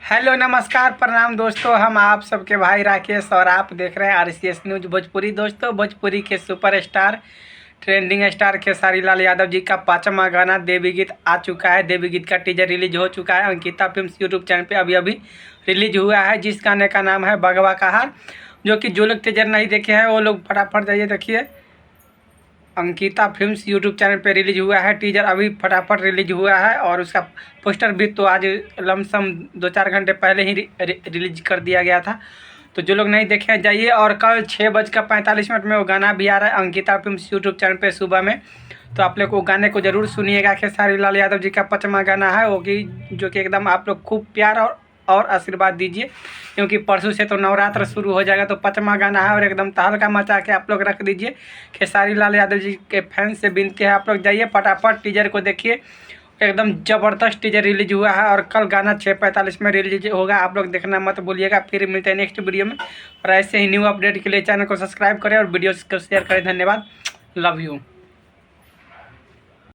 Hello नमस्कार प्रणाम दोस्तों, हम आप सबके भाई राकेश और आप देख रहे हैं RCS न्यूज भोजपुरी। दोस्तों, भोजपुरी के superstar trending star Khesari Lal Yadav ji का 5वां गाना देवी गीत आ चुका है। देवी गीत का टीजर रिलीज हो चुका है। अंकिता फिल्म्स यूट्यूब चैनल पे अभी अभी रिलीज हुआ है, जिस गाने का नाम है भगवा का हार। जो कि जो लोग टीजर नहीं देखे हैं वो लोग फटाफट जाइए देखिए। अंकिता फिल्म्स यूट्यूब चैनल पे रिलीज हुआ है। टीजर अभी फटाफट रिलीज हुआ है और उसका पोस्टर भी तो आज लमसम 2-4 घंटे पहले ही रिलीज कर दिया गया था। तो जो लोग नहीं देखे हैं जाइए। और कल 6:45 में वो गाना भी आ रहा है अंकिता फिल्म्स यूट्यूब चैनल पे सुबह में। तो आप लोग वो गाने को ज़रूर सुनिएगा। खेसारी लाल यादव जी का 5वां गाना है वो कि जो कि एकदम आप लोग खूब प्यार और आशीर्वाद दीजिए, क्योंकि परसों से तो नवरात्र शुरू हो जाएगा। तो 5वां गाना है और एकदम तहलका मचा के आप लोग रख दीजिए। खेसारी लाल यादव जी के फैंस से विनती है, आप लोग जाइए फटाफट टीजर को देखिए। एकदम ज़बरदस्त टीजर रिलीज हुआ है और कल गाना 6:45 में रिलीज होगा। आप लोग देखना मत भूलिएगा। फिर मिलते हैं नेक्स्ट वीडियो में। और ऐसे ही न्यू अपडेट के लिए चैनल को सब्सक्राइब करें और वीडियो को शेयर करें। धन्यवाद, लव यू।